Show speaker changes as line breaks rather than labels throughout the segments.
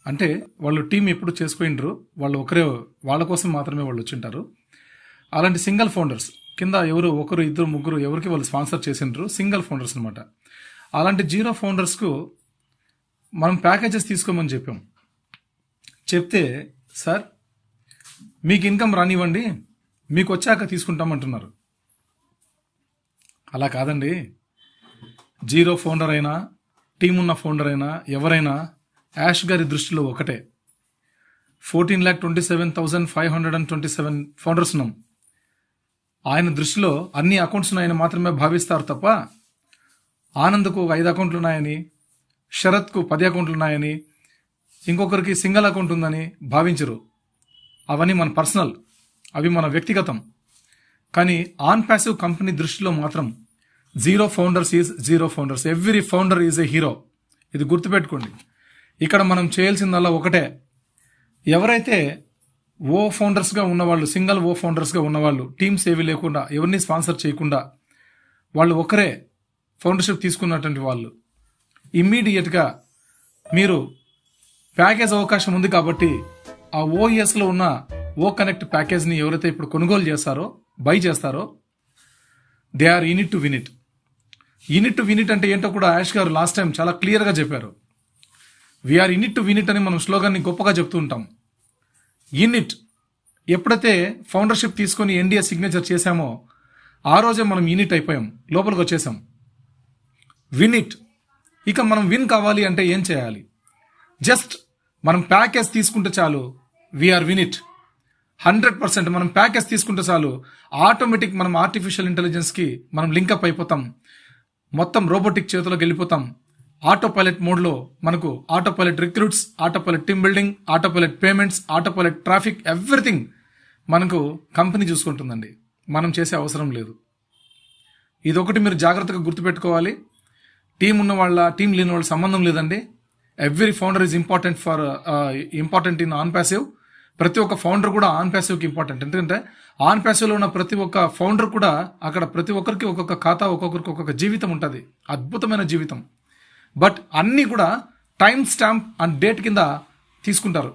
అంటే వాళ్ళు టీం ఎప్పుడు చేసుకుంటారు, వాళ్ళు ఒకరే వాళ్ళ కోసం మాత్రమే వాళ్ళు వచ్చింటారు. అలాంటి సింగిల్ ఫౌండర్స్ కింద ఎవరు ఒకరు ఇద్దరు ముగ్గురు ఎవరికి వాళ్ళు స్పాన్సర్ చేసిండ్రు, సింగిల్ ఫౌండర్స్ అనమాట. అలాంటి జీరో ఫౌండర్స్కు మనం ప్యాకేజెస్ తీసుకోమని చెప్పాం. చెప్తే సార్ మీకు ఇన్కమ్ రానివ్వండి, మీకు వచ్చాక తీసుకుంటామంటున్నారు. అలా కాదండి. జీరో ఫౌండర్ అయినా టీం ఉన్న ఫౌండర్ అయినా ఎవరైనా యాష్ గారి దృష్టిలో ఒకటే. 14,27,527 ఫౌండర్స్ ఉన్నాం. ఆయన దృష్టిలో అన్ని అకౌంట్స్ ఉన్నాయని మాత్రమే భావిస్తారు తప్ప ఆనంద్కు 5 అకౌంట్లు ఉన్నాయని, శరత్కు 10 అకౌంట్లు ఉన్నాయని, ఇంకొకరికి సింగిల్ అకౌంట్ ఉందని భావించరు. అవన్నీ మన పర్సనల్, అవి మన వ్యక్తిగతం. కానీ ఆన్ ప్యాసివ్ కంపెనీ దృష్టిలో మాత్రం zero founders is zero founders, every founder is a hero. ఇది గుర్తుపెట్టుకోండి. ఇక్కడ మనం చేయాల్సిందల్లా ఒకటే. ఎవరైతే ఓ ఫౌండర్స్గా ఉన్నవాళ్ళు, సింగిల్ ఓ ఫౌండర్స్గా ఉన్నవాళ్ళు, టీమ్స్ ఏవి లేకుండా ఎవరిని స్పాన్సర్ చేయకుండా వాళ్ళు ఒకరే ఫౌండర్షిప్ తీసుకున్నటువంటి వాళ్ళు, ఇమ్మీడియట్గా మీరు ప్యాకేజ్ అవకాశం ఉంది కాబట్టి ఆ ఓఎస్లో ఉన్న ఓ కనెక్ట్ ప్యాకేజ్ని ఎవరైతే ఇప్పుడు కొనుగోలు చేస్తారో, బై చేస్తారో, they are in it to win it. In it to win it అంటే ఏంటో కూడా యాష్ గారు లాస్ట్ టైం చాలా క్లియర్గా చెప్పారు. We are in it to win it అని మనం స్లోగన్ని గొప్పగా చెప్తూ ఉంటాం. ఇన్ ఇట్ ఎప్పుడైతే ఫౌండర్షిప్ తీసుకొని ఎన్డీఏ సిగ్నేచర్ చేశామో ఆ రోజే మనం ఇన్ ఇట్ అయిపోయాం, లోపలికి వచ్చేసాం. Win it. ఇక మనం విన్ కావాలి అంటే ఏం చేయాలి? జస్ట్ మనం ప్యాకేజ్ తీసుకుంటే చాలు, వీఆర్ విన్ ఇట్ 100%. మనం ప్యాకేజ్ తీసుకుంటే చాలు, ఆటోమేటిక్ మనం ఆర్టిఫిషియల్ ఇంటెలిజెన్స్కి మనం లింకప్ అయిపోతాం. మొత్తం రోబోటిక్ చేతిలోకి వెళ్ళిపోతాం. ఆటో పైలట్ మోడ్లో మనకు auto pilot recruits, auto pilot team building, auto pilot payments, auto pilot traffic, everything మనకు కంపెనీ చూసుకుంటుందండి. మనం చేసే అవసరం లేదు. ఇదొకటి మీరు జాగ్రత్తగా గుర్తుపెట్టుకోవాలి. టీం ఉన్న వాళ్ళ, టీం లేని వాళ్ళ సంబంధం లేదండి. Every founder is important in on passive. ప్రతి ఒక్క ఫౌండర్ కూడా ఆన్ ప్యాసివ్కి ఇంపార్టెంట్. ఎందుకంటే ఆన్ ప్యాసివ్లో ఉన్న ప్రతి ఒక్క ఫౌండర్ కూడా అక్కడ ప్రతి ఒక్కరికి ఒక్కొక్క ఖాతా, ఒక్కొక్కరికి ఒక్కొక్క జీవితం ఉంటుంది, అద్భుతమైన జీవితం. బట్ అన్నీ కూడా టైం స్టాంప్ అండ్ డేట్ కింద తీసుకుంటారు.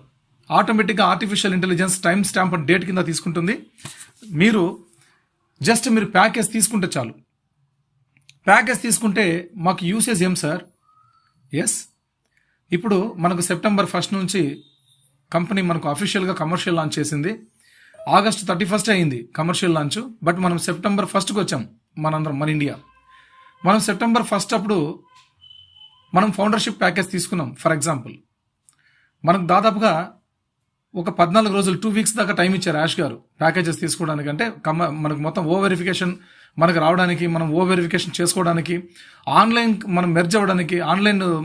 ఆటోమేటిక్గా artificial intelligence time stamp and date కింద తీసుకుంటుంది. మీరు ప్యాకేజ్ తీసుకుంటే చాలు. ప్యాకేజ్ తీసుకుంటే మాకు యూసేజ్ ఏం సార్? ఎస్, ఇప్పుడు మనకు సెప్టెంబర్ 1 నుంచి కంపెనీ మనకు అఫీషియల్గా కమర్షియల్ లాంచ్ చేసింది. ఆగస్టు 31 అయింది కమర్షియల్ లాంచ్. బట్ మనం సెప్టెంబర్ 1కి వచ్చాం మనందరం, మన ఇండియా. మనం సెప్టెంబర్ 1 అప్పుడు మనం ఫౌండర్షిప్ ప్యాకేజ్ తీసుకున్నాం. ఫర్ ఎగ్జాంపుల్ మనకు దాదాపుగా ఒక 14 రోజులు, 2 వీక్స్ దాకా టైం ఇచ్చారు యాష్ గారు ప్యాకేజెస్ తీసుకోవడానికి. అంటే మనకు మొత్తం ఓ వెరిఫికేషన్ మనకు రావడానికి, మనం ఓ వెరిఫికేషన్ చేసుకోవడానికి, ఆన్లైన్ మనం మెర్జ్ అవ్వడానికి,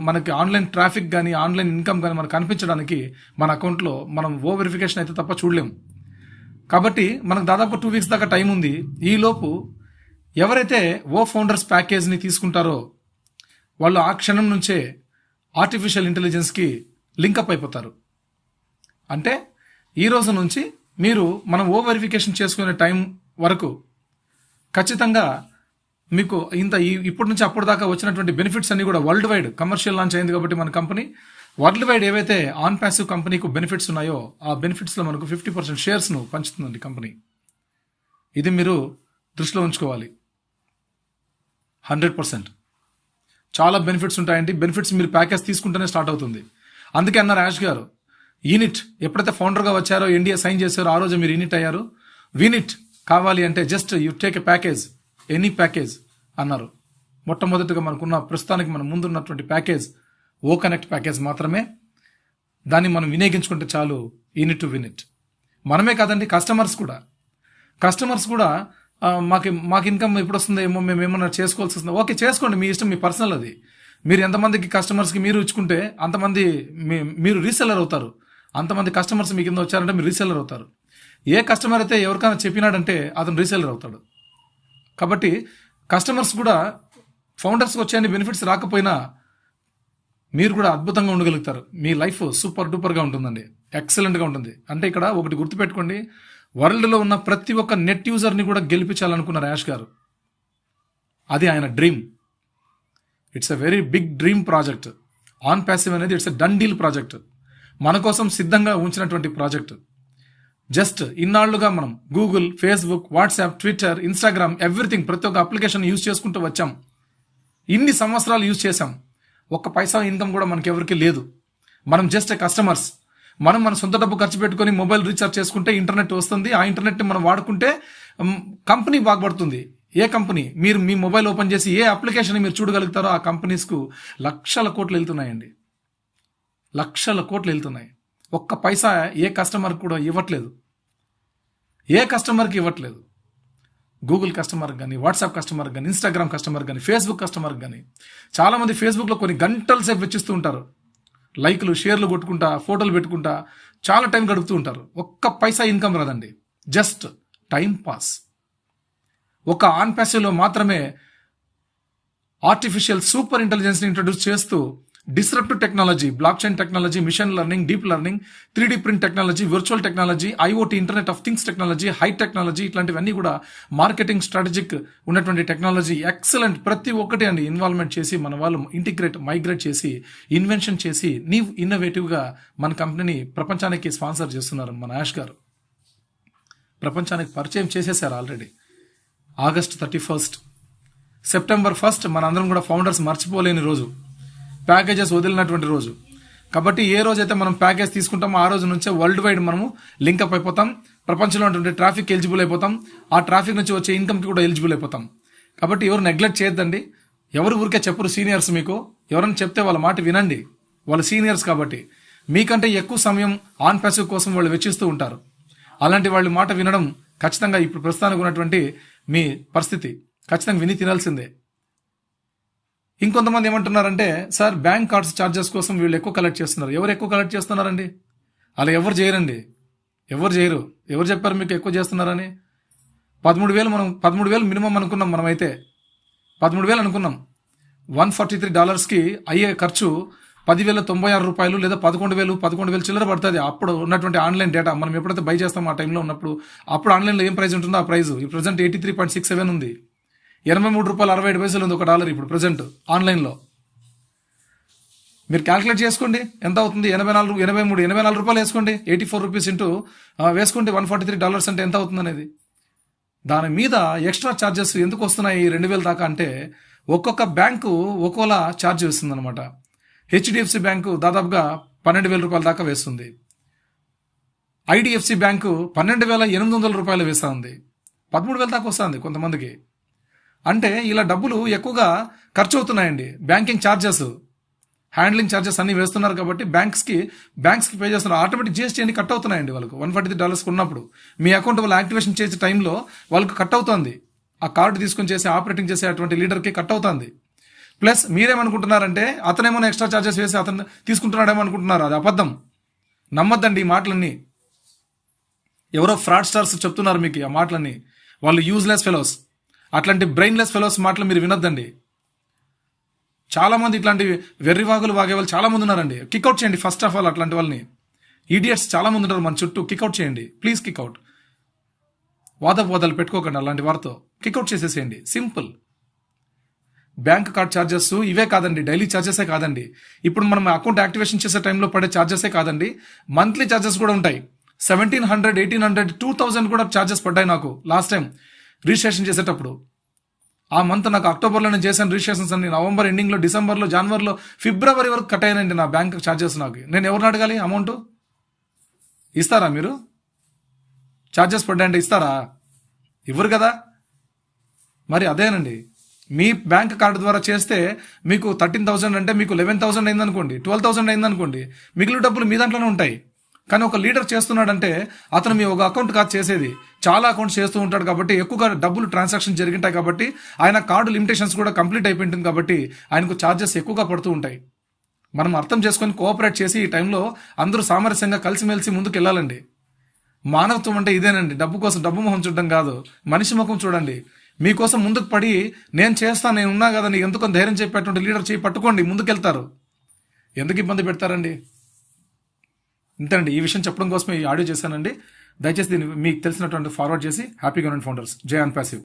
మనకి ఆన్లైన్ ట్రాఫిక్ కానీ ఆన్లైన్ ఇన్కమ్ కానీ మనకు కనిపించడానికి మన అకౌంట్లో మనం ఓ వెరిఫికేషన్ అయితే తప్ప చూడలేం. కాబట్టి మనకు దాదాపు 2 వీక్స్ దాకా టైం ఉంది. ఈలోపు ఎవరైతే ఓ ఫౌండర్స్ ప్యాకేజ్ని తీసుకుంటారో వాళ్ళు ఆ క్షణం నుంచే ఆర్టిఫిషియల్ ఇంటెలిజెన్స్కి లింకప్ అయిపోతారు. అంటే ఈ రోజు నుంచి మీరు మనం ఓ వెరిఫికేషన్ చేసుకునే టైం వరకు ఖచ్చితంగా మీకు ఇప్పటి నుంచి అప్పటి దాకా వచ్చినటువంటి బెనిఫిట్స్ అన్ని కూడా వరల్డ్ వైడ్ కమర్షియల్ లాంచ్ అయింది కాబట్టి మన కంపెనీ వరల్డ్ వైడ్ ఏవైతే ఆన్ ప్యాసివ్ కంపెనీకు బెనిఫిట్స్ ఉన్నాయో ఆ బెనిఫిట్స్లో మనకు 50% షేర్స్ను పంచుతుందండి కంపెనీ. ఇది మీరు దృష్టిలో ఉంచుకోవాలి. 100% చాలా బెనిఫిట్స్ ఉంటాయండి. బెనిఫిట్స్ మీరు ప్యాకేజ్ తీసుకుంటేనే స్టార్ట్ అవుతుంది. అందుకే అన్నారు యాష్ గారు, యూనిట్ ఎప్పుడైతే ఫౌండర్గా వచ్చారో, ఎన్డీఏ సైన్ చేశారో ఆ రోజు మీరు యూనిట్ అయ్యారు. వినిట్ కావాలి అంటే just you take a package, any package అన్నారు. మొట్టమొదటిగా మనకున్న ప్రస్తుతానికి మన ముందున్నటువంటి ప్యాకేజ్ ఓ కనెక్ట్ ప్యాకేజ్ మాత్రమే. దాన్ని మనం వినియోగించుకుంటే చాలు, యూనిట్ టు వినిట్. మనమే కాదండి, కస్టమర్స్ కూడా మాకు ఇన్కమ్ ఎప్పుడు వస్తుందో ఏమో, మేము ఏమన్నా చేసుకోవాల్సి వస్తుందో. ఓకే, చేసుకోండి, మీ ఇష్టం, మీ పర్సనల్ అది. మీరు ఎంతమందికి కస్టమర్స్కి మీరు ఇచ్చుకుంటే అంతమంది మీరు రీసెల్లర్ అవుతారు. అంతమంది కస్టమర్స్ మీ కింద వచ్చారంటే మీరు రీసెల్లర్ అవుతారు. ఏ కస్టమర్ అయితే ఎవరికైనా చెప్పినాడంటే అతను రీసెల్లర్ అవుతాడు. కాబట్టి కస్టమర్స్ కూడా ఫౌండర్స్కి వచ్చే బెనిఫిట్స్ రాకపోయినా మీరు కూడా అద్భుతంగా ఉండగలుగుతారు. మీ లైఫ్ సూపర్ డూపర్గా ఉంటుందండి, ఎక్సలెంట్గా ఉంటుంది. అంటే ఇక్కడ ఒకటి గుర్తుపెట్టుకోండి, వరల్డ్లో ఉన్న ప్రతి ఒక్క నెట్ యూజర్ని కూడా గెలిపించాలనుకున్నారు యాష్ గారు. అది ఆయన dream. It's a very big dream project. On passive అనేది it's a done deal project. మన కోసం సిద్ధంగా ఉంచినటువంటి ప్రాజెక్ట్. జస్ట్ ఇన్నాళ్లుగా మనం Google, Facebook, WhatsApp, Twitter, Instagram, everything ప్రతి ఒక్క అప్లికేషన్ యూజ్ చేసుకుంటూ వచ్చాం. ఇన్ని సంవత్సరాలు యూజ్ చేశాం. ఒక్క పైసా ఇన్కమ్ కూడా మనకి ఎవరికి లేదు. మనం జస్ట్ కస్టమర్స్. మనం మన సొంత డబ్బు ఖర్చు పెట్టుకొని మొబైల్ రీఛార్జ్ చేసుకుంటే ఇంటర్నెట్ వస్తుంది. ఆ ఇంటర్నెట్ని మనం వాడుకుంటే కంపెనీ బాగుపడుతుంది. ఏ కంపెనీ? మీరు మీ మొబైల్ ఓపెన్ చేసి ఏ అప్లికేషన్ మీరు చూడగలుగుతారో ఆ కంపెనీస్కు లక్షల కోట్లు వెళ్తున్నాయండి. లక్షల కోట్లు వెళ్తున్నాయి. ఒక్క పైసా ఏ కస్టమర్కి కూడా ఇవ్వట్లేదు. ఏ కస్టమర్కి ఇవ్వట్లేదు. గూగుల్ కస్టమర్కి కానీ, వాట్సాప్ కస్టమర్కి కానీ, ఇన్స్టాగ్రామ్ కస్టమర్కి కానీ, ఫేస్బుక్ కస్టమర్కి కానీ. చాలామంది ఫేస్బుక్లో కొన్ని గంటల సేపు వెచ్చిస్తూ ఉంటారు. లైక్లు, షేర్లు కొట్టుకుంటా, ఫోటోలు పెట్టుకుంటా చాలా టైం గడుపుతూ ఉంటారు. ఒక్క పైసా ఇన్కమ్ రాదండి. Just time pass. ఒక ఆన్ ప్యాసివ్లో మాత్రమే ఆర్టిఫిషియల్ సూపర్ ఇంటెలిజెన్స్ని ఇంట్రడ్యూస్ చేస్తూ disruptive technology, blockchain technology, machine learning, deep learning, 3D print technology, virtual technology, IOT, internet of things technology, high technology, ఇట్లాంటివన్నీ కూడా మార్కెటింగ్ స్ట్రాటజిక్ ఉన్నటువంటి technology. Excellent. ప్రతి ఒక్కటి అండి ఇన్వాల్వ్మెంట్ చేసి మన వాళ్ళు మైగ్రేట్ చేసి ఇన్వెన్షన్ చేసి ఇన్నోవేటివ్గా మన కంపెనీని ప్రపంచానికి స్పాన్సర్ చేస్తున్నారు మన యాష్ గారు. ప్రపంచానికి పరిచయం చేసేసారు ఆల్రెడీ. ఆగస్ట్ 31, సెప్టెంబర్ 1 మనందరం కూడా ఫౌండర్స్ మర్చిపోలేని రోజు, ప్యాకేజెస్ వదిలినటువంటి రోజు. కాబట్టి ఏ రోజైతే మనం ప్యాకేజ్ తీసుకుంటామో ఆ రోజు నుంచే వరల్డ్ వైడ్ మనము లింకప్ అయిపోతాం. ప్రపంచంలో ఉన్నటువంటి ట్రాఫిక్ ఎలిజిబుల్ అయిపోతాం. ఆ ట్రాఫిక్ నుంచి వచ్చే ఇన్కమ్కి కూడా ఎలిజిబుల్ అయిపోతాం. కాబట్టి ఎవరు నెగ్లెక్ట్ చేయొద్దండి. ఎవరు ఊరికే చెప్పరు సీనియర్స్. మీకు ఎవరైనా చెప్తే వాళ్ళ మాట వినండి. వాళ్ళు సీనియర్స్ కాబట్టి మీకంటే ఎక్కువ సమయం ఆన్ ప్యాసివ్ కోసం వాళ్ళు వెచ్చిస్తూ ఉంటారు. అలాంటి వాళ్ళ మాట వినడం ఖచ్చితంగా ఇప్పుడు ప్రస్తుతానికి ఉన్నటువంటి మీ పరిస్థితి ఖచ్చితంగా విని తినాల్సిందే. ఇంకొంతమంది ఏమంటున్నారంటే, సార్ బ్యాంక్ కార్డ్స్ ఛార్జెస్ కోసం వీళ్ళు ఎక్కువ కలెక్ట్ చేస్తున్నారు. ఎవరు ఎక్కువ కలెక్ట్ చేస్తున్నారండి? అలా ఎవరు చేయరండి. ఎవరు చేయరు. ఎవరు చెప్పారు మీకు ఎక్కువ చేస్తున్నారని? 13,000 మనం 13,000 మినిమం అనుకున్నాం. మనమైతే 13,000 అనుకున్నాం. $143కి అయ్యే ఖర్చు 10,096 రూపాయలు లేదా 11,000 చిల్లర పడుతుంది. అప్పుడు ఉన్నటువంటి ఆన్లైన్ డేటా మనం ఎప్పుడైతే బై చేస్తామో ఆ టైంలో ఉన్నప్పుడు అప్పుడు ఆన్లైన్లో ఏం ప్రైస్ ఉంటుందో ఆ ప్రైస్ ఈ ప్రజెంట్ 83.67 ఉంది. $83.67 ఉంది ఒక డాలర్ ఇప్పుడు ప్రజెంట్ ఆన్లైన్లో. మీరు క్యాల్కులేట్ చేసుకోండి ఎంత అవుతుంది. 84 రూపాయలు వేసుకోండి. 84 రూపీస్ ఇంటూ వేసుకోండి $143 అంటే ఎంత అవుతుంది అనేది. దాని మీద ఎక్స్ట్రా ఛార్జెస్ ఎందుకు వస్తున్నాయి 2,000 దాకా అంటే ఒక్కొక్క బ్యాంకు ఒక్కోలా ఛార్జ్ వేస్తుంది అనమాట. హెచ్డిఎఫ్సి బ్యాంకు దాదాపుగా 12,000 రూపాయల దాకా వేస్తుంది. ఐడిఎఫ్సి బ్యాంకు 12,800 రూపాయలు వేస్తూ ఉంది. 13,000 దాకా వస్తుంది కొంతమందికి. అంటే ఇలా డబ్బులు ఎక్కువగా ఖర్చు అవుతున్నాయండి. బ్యాంకింగ్ ఛార్జెస్, హ్యాండ్లింగ్ ఛార్జెస్ అన్ని వేస్తున్నారు కాబట్టి బ్యాంక్స్కి పే చేస్తున్నారు. ఆటోమేటిక్ జిఎస్టీ అన్ని కట్ అవుతున్నాయండి వాళ్ళకు. $143 ఉన్నప్పుడు మీ అకౌంట్ వాళ్ళు యాక్టివేషన్ చేసే టైంలో వాళ్ళకు కట్ అవుతుంది. ఆ కార్డు తీసుకొని చేసి ఆపరేటింగ్ చేసే అటువంటి లీడర్కి కట్ అవుతుంది. ప్లస్ మీరేమనుకుంటున్నారంటే అతనేమో ఎక్స్ట్రా ఛార్జెస్ వేసి అతను తీసుకుంటున్నాడేమో అనుకుంటున్నారు. అది అబద్ధం. నమ్మద్దండి ఈ మాటలన్నీ. ఎవరో ఫ్రాడ్ స్టార్స్ చెప్తున్నారు మీకు ఆ మాటలన్నీ. వాళ్ళు యూజ్లెస్ ఫెలోస్. అట్లాంటి బ్రెయిన్లెస్ ఫెలోస్ మాటలు మీరు వినొద్దండి. చాలామంది ఇట్లాంటి వెర్రివాగులు వాగే వాళ్ళు చాలామంది ఉన్నారండి. కిక్అవుట్ చేయండి ఫస్ట్ ఆఫ్ ఆల్. అట్లాంటి వాళ్ళని ఈడియట్స్ చాలామంది ఉంటారు మన చుట్టూ. కిక్అవుట్ చేయండి ప్లీజ్. కిక్అవుట్. వాదాలు పెట్టుకోకండి అలాంటి వారితో. కిక్అవుట్ చేసేసేయండి. సింపుల్. బ్యాంక్ కార్డ్ ఛార్జెస్ ఇవే కాదండి, డైలీ ఛార్జెసే కాదండి. ఇప్పుడు మనం అకౌంట్ యాక్టివేషన్ చేసే టైంలో పడే ఛార్జెసే కాదండి, మంత్లీ ఛార్జెస్ కూడా ఉంటాయి. 1,700, 1,800, 2,000 కూడా ఛార్జెస్ పడ్డాయి నాకు లాస్ట్ టైం రిజిస్ట్రేషన్ చేసేటప్పుడు. ఆ మంత్ నాకు అక్టోబర్లో నేను చేశాను రిజిస్ట్రేషన్స్ అన్ని. నవంబర్ ఎండింగ్లో, డిసెంబర్లో, జనవరిలో, ఫిబ్రవరి వరకు కట్ అయ్యానండి నా బ్యాంక్ ఛార్జెస్. నాకు నేను ఎవరిని అడగాలి అమౌంట్? ఇస్తారా మీరు? ఛార్జెస్ పడ్డాయంటే ఇస్తారా? ఇవ్వరు కదా. మరి అదేనండి, మీ బ్యాంక్ కార్డు ద్వారా చేస్తే మీకు 13,000 అంటే మీకు 11,000 అయిందనుకోండి, 12,000 అయిందనుకోండి, మిగిలిన డబ్బులు మీ దాంట్లోనే ఉంటాయి. కానీ ఒక లీడర్ చేస్తున్నాడంటే అతను మీ ఒక అకౌంట్ కాదు చేసేది, చాలా అకౌంట్స్ చేస్తూ ఉంటాడు కాబట్టి ఎక్కువగా డబ్బులు ట్రాన్సాక్షన్ జరిగింటాయి కాబట్టి ఆయన కార్డు లిమిటేషన్స్ కూడా కంప్లీట్ అయిపోయింటుంది కాబట్టి ఆయనకు ఛార్జెస్ ఎక్కువగా పడుతూ ఉంటాయి. మనం అర్థం చేసుకొని కోఆపరేట్ చేసి ఈ టైంలో అందరూ సామరస్యంగా కలిసిమెలిసి ముందుకు వెళ్ళాలండి. మానవత్వం అంటే ఇదేనండి. డబ్బు కోసం డబ్బు ముఖం చూడడం కాదు, మనిషి ముఖం చూడండి. మీకోసం ముందుకు పడి నేను చేస్తాను, నేను ఉన్నా కదా, నీకు ఎందుకు ధైర్యం చెప్పేటువంటి లీడర్ చేయి పట్టుకోండి, ముందుకెళ్తారు. ఎందుకు ఇబ్బంది పెడతారండి? ఇంతేనండి, ఈ విషయం చెప్పడం కోసమే ఈ ఆడియో చేశానండి. దయచేసి దీన్ని మీకు తెలిసినటువంటి ఫార్వర్డ్ చేసి హ్యాపీగా ఉండండి ఫౌండర్స్. జై ఆన్ ప్యాసివ్.